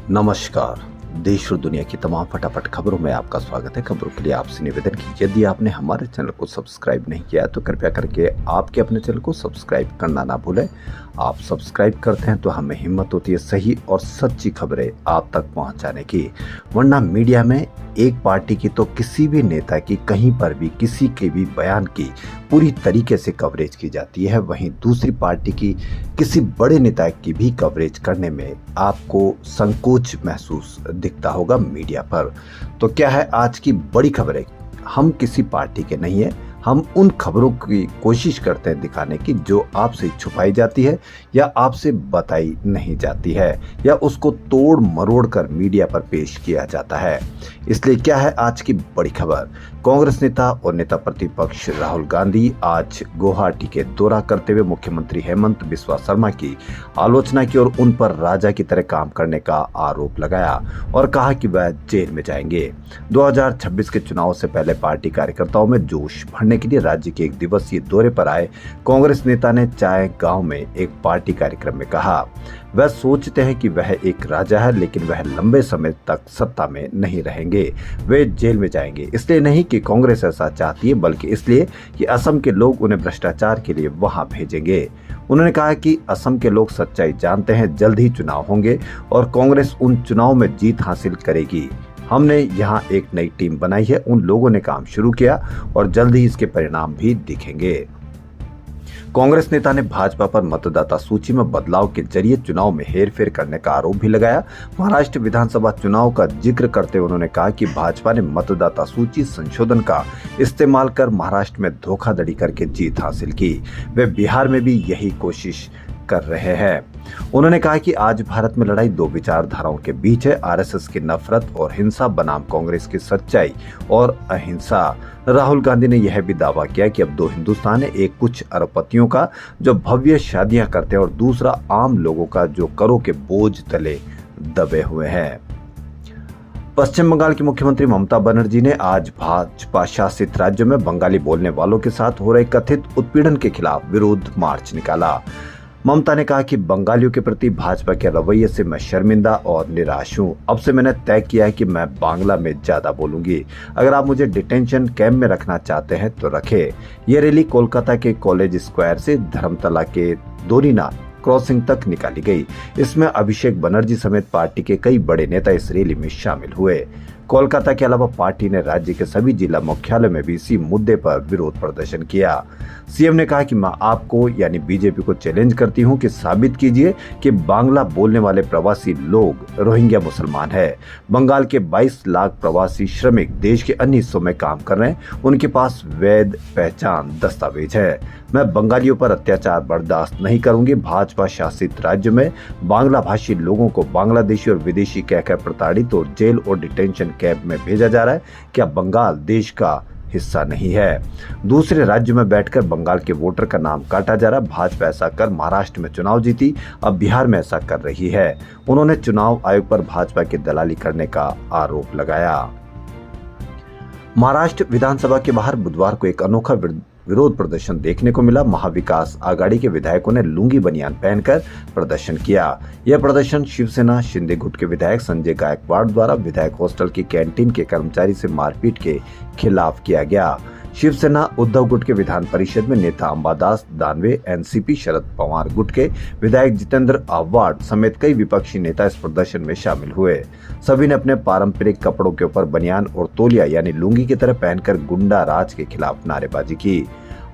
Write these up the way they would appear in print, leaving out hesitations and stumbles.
नमस्कार। देश और दुनिया की तमाम फटाफट खबरों में आपका स्वागत है। खबरों के लिए आपसे निवेदन की यदि आपने हमारे चैनल को सब्सक्राइब नहीं किया तो कृपया करके आपके अपने चैनल को सब्सक्राइब करना ना भूलें। आप सब्सक्राइब करते हैं तो हमें हिम्मत होती है सही और सच्ची खबरें आप तक पहुंचाने की। वरना मीडिया में एक पार्टी की तो किसी भी नेता की कहीं पर भी किसी के भी बयान की पूरी तरीके से कवरेज की जाती है, वहीं दूसरी पार्टी की किसी बड़े नेता की भी कवरेज करने में आपको संकोच महसूस दिखता होगा मीडिया पर। तो क्या है आज की बड़ी खबरें? हम किसी पार्टी के नहीं है, हम उन खबरों की कोशिश करते हैं दिखाने की जो आपसे छुपाई जाती है या आपसे बताई नहीं जाती है या उसको तोड़ मरोड़ कर मीडिया पर पेश किया जाता है। इसलिए क्या है आज की बड़ी खबर? कांग्रेस नेता और नेता प्रतिपक्ष राहुल गांधी आज गुवाहाटी के दौरा करते हुए मुख्यमंत्री हेमंत बिस्वा शर्मा की आलोचना की और उन पर राजा की तरह काम करने का आरोप लगाया और कहा कि वह जेल में जाएंगे। 2026 के चुनाव से पहले पार्टी कार्यकर्ताओं में जोश भरने के लिए राज्य के एक दिवसीय दौरे पर आए कांग्रेस नेता ने चाय गांव में एक पार्टी कार्यक्रम में कहा, वह सोचते हैं कि वह एक राजा है लेकिन वह लंबे समय तक सत्ता में नहीं रहेंगे, वे जेल में जाएंगे। इसलिए नहीं कि कांग्रेस ऐसा चाहती है बल्कि इसलिए कि असम के लोग उन्हें भ्रष्टाचार के लिए वहां भेजेंगे। उन्होंने कहा कि असम के लोग सच्चाई जानते हैं, जल्द ही चुनाव होंगे और कांग्रेस उन चुनाव में जीत हासिल करेगी। हमने यहाँ एक नई टीम बनाई है, उन लोगों ने काम शुरू किया और जल्द ही इसके परिणाम भी दिखेंगे। कांग्रेस नेता ने भाजपा पर मतदाता सूची में बदलाव के जरिए चुनाव में हेरफेर करने का आरोप भी लगाया। महाराष्ट्र विधानसभा चुनाव का जिक्र करते हुए उन्होंने कहा कि भाजपा ने मतदाता सूची संशोधन का इस्तेमाल कर महाराष्ट्र में धोखाधड़ी करके जीत हासिल की। वे बिहार में भी यही कोशिश कर रहे हैं। उन्होंने कहा कि आज भारत में लड़ाई दो विचारधाराओं के बीच है, आरएसएस की नफरत और हिंसा बनाम कांग्रेस की सच्चाई और अहिंसा। राहुल गांधी ने यह भी दावा किया कि अब दो हिंदुस्तान है, एक कुछ अरबपतियों का जो भव्य शादियां करते हैं और दूसरा आम लोगों का जो करों के बोझ तले दबे हुए हैं। पश्चिम बंगाल की मुख्यमंत्री ममता बनर्जी ने आज भाजपा शासित राज्यों में बंगाली बोलने वालों के साथ हो रहे कथित उत्पीड़न के खिलाफ विरोध मार्च निकाला। ममता ने कहा कि बंगालियों के प्रति भाजपा के रवैये से मैं शर्मिंदा और निराश हूं। अब से मैंने तय किया है कि मैं बांग्ला में ज्यादा बोलूंगी। अगर आप मुझे डिटेंशन कैंप में रखना चाहते हैं तो रखें। यह रैली कोलकाता के कॉलेज स्क्वायर से धर्मतला के दोरीना क्रॉसिंग तक निकाली गई। इसमें अभिषेक बनर्जी समेत पार्टी के कई बड़े नेता इस रैली में शामिल हुए। कोलकाता के अलावा पार्टी ने राज्य के सभी जिला मुख्यालय में भी इसी मुद्दे पर विरोध प्रदर्शन किया। सीएम ने कहा कि मैं आपको यानी बीजेपी को चैलेंज करती हूं कि साबित कीजिए कि बांग्ला बोलने वाले प्रवासी लोग रोहिंग्या मुसलमान हैं। बंगाल के 22 लाख प्रवासी श्रमिक देश के अन्य हिस्सों में काम कर रहे हैं, उनके पास वैध पहचान दस्तावेज है। मैं बंगालियों पर अत्याचार बर्दाश्त नहीं करूंगी। भाजपा शासित राज्य में बांग्ला भाषी लोगों को बांग्लादेशी और विदेशी कहकर प्रताड़ित और जेल और डिटेंशन कैंप में भेजा जा रहा है। क्या बंगाल देश का हिस्सा नहीं है? दूसरे राज्य में बैठकर बंगाल के वोटर का नाम काटा जा रहा है। भाजपा ऐसा कर महाराष्ट्र में चुनाव जीती, अब बिहार में ऐसा कर रही है। उन्होंने चुनाव आयोग पर भाजपा की दलाली करने का आरोप लगाया। महाराष्ट्र विधानसभा के बाहर बुधवार को एक अनोखा विरोध प्रदर्शन देखने को मिला। महाविकास आघाड़ी के विधायकों ने लुंगी बनियान पहनकर प्रदर्शन किया। यह प्रदर्शन शिवसेना शिंदे गुट के विधायक संजय गायकवाड़ द्वारा विधायक हॉस्टल की कैंटीन के कर्मचारी से मारपीट के खिलाफ किया गया। शिवसेना उद्धव गुट के विधान परिषद में नेता अंबादास दानवे, एनसीपी शरद पवार गुट के विधायक जितेंद्र आव्हाड समेत कई विपक्षी नेता इस प्रदर्शन में शामिल हुए। सभी ने अपने पारंपरिक कपड़ों के ऊपर बनियान और तौलिया यानी लुंगी की तरह पहनकर गुंडा राज के खिलाफ नारेबाजी की।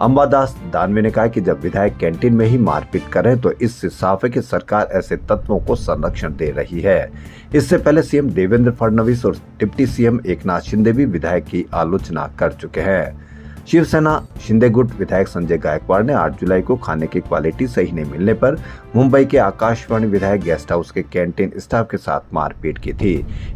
अंबादास दानवे ने कहा कि जब विधायक कैंटीन में ही मारपीट कर रहे हैं तो इससे साफ है कि सरकार ऐसे तत्वों को संरक्षण दे रही है। इससे पहले सीएम देवेंद्र फडणवीस और डिप्टी सीएम एकनाथ शिंदे भी विधायक की आलोचना कर चुके हैं। शिवसेना शिंदे गुट विधायक संजय गायकवाड़ ने 8 जुलाई को खाने की क्वालिटी सही नहीं मिलने पर मुंबई के आकाशवाणी विधायक गेस्ट हाउस के कैंटीन स्टाफ के साथ मारपीट की थी।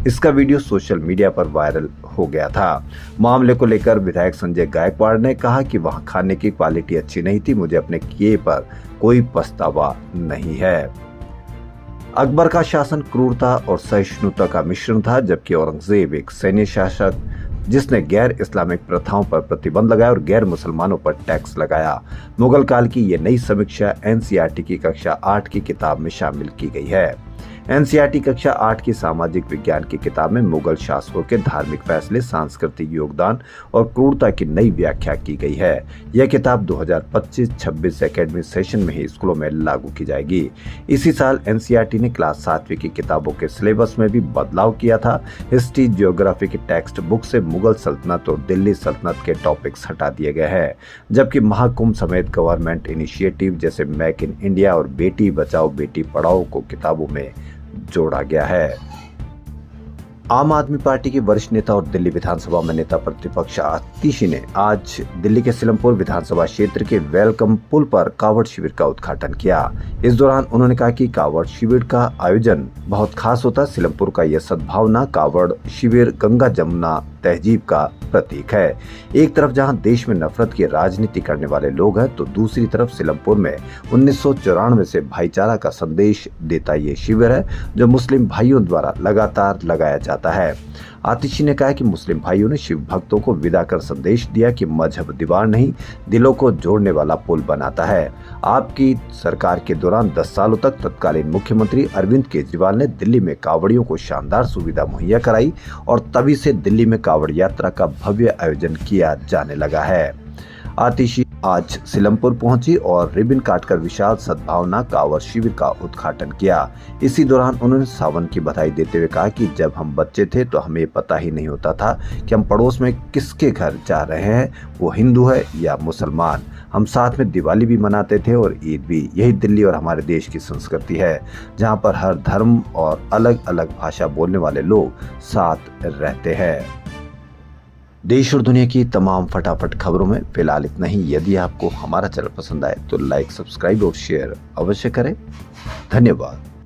इसका वीडियो सोशल मीडिया पर वायरल हो गया था। मामले को लेकर विधायक संजय गायकवाड़ ने कहा कि वहां खाने की क्वालिटी अच्छी नहीं थी, मुझे अपने किए पर कोई पछतावा नहीं है। अकबर का शासन क्रूरता और सहिष्णुता का मिश्रण था, जबकि औरंगजेब एक सैन्य शासक जिसने गैर इस्लामिक प्रथाओं पर प्रतिबंध लगाया और गैर मुसलमानों पर टैक्स लगाया। मुगल काल की ये नई समीक्षा एनसीईआरटी की कक्षा 8 की किताब में शामिल की गई है। एनसीईआरटी कक्षा 8 की सामाजिक विज्ञान की किताब में मुगल शासकों के धार्मिक फैसले, सांस्कृतिक योगदान और क्रूरता की नई व्याख्या की गई है। यह किताब 2025-26 एकेडमिक सेशन में ही स्कूलों में लागू की जाएगी। इसी साल एनसीईआरटी ने क्लास 7वीं की किताबों के सिलेबस में भी बदलाव किया था। हिस्ट्री, ज्योग्राफी की टेक्स्ट बुक से मुगल सल्तनत और दिल्ली सल्तनत के टॉपिक्स हटा दिए गए हैं, जबकि महाकुंभ समेत गवर्नमेंट इनिशिएटिव जैसे मेक इन इंडिया और बेटी बचाओ बेटी पढ़ाओ को किताबों में जोड़ा गया है। आम आदमी पार्टी के वरिष्ठ नेता और दिल्ली विधानसभा में नेता प्रतिपक्ष आतिशी ने आज दिल्ली के सिलमपुर विधानसभा क्षेत्र के वेलकम पुल पर कावड़ शिविर का उद्घाटन किया। इस दौरान उन्होंने कहा कि कावड़ शिविर का आयोजन बहुत खास होता है। सिलमपुर का यह सद्भावना कावड़ शिविर गंगा जमुना तहजीब का प्रतीक है। एक तरफ जहां देश में नफरत की राजनीति करने वाले लोग हैं, तो दूसरी तरफ सिलमपुर में 1994 से भाईचारा का संदेश देता ये शिविर है, जो मुस्लिम भाइयों द्वारा लगातार लगाया जाता है। आतिशी ने कहा कि मुस्लिम भाइयों ने शिव भक्तों को विदा कर संदेश दिया कि मजहब दीवार नहीं, दिलों को जोड़ने वाला पुल बनाता है। आपकी सरकार के दौरान 10 सालों तक तत्कालीन मुख्यमंत्री अरविंद केजरीवाल ने दिल्ली में कावड़ियों को शानदार सुविधा मुहैया कराई और तभी से दिल्ली में कावड़ यात्रा का भव्य आयोजन किया जाने लगा है। आतिशी आज सिलमपुर पहुंची और रिबन काटकर विशाल सद्भावना कावड़ शिविर का उद्घाटन किया। इसी दौरान उन्होंने सावन की बधाई देते हुए कहा कि जब हम बच्चे थे तो हमें पता ही नहीं होता था कि हम पड़ोस में किसके घर जा रहे हैं, वो हिंदू है या मुसलमान। हम साथ में दिवाली भी मनाते थे और ईद भी। यही दिल्ली और हमारे देश की संस्कृति है, जहाँ पर हर धर्म और अलग अलग भाषा बोलने वाले लोग साथ रहते हैं। देश और दुनिया की तमाम फटाफट खबरों में फिलहाल इतना ही। यदि आपको हमारा चैनल पसंद आए तो लाइक, सब्सक्राइब और शेयर अवश्य करें। धन्यवाद।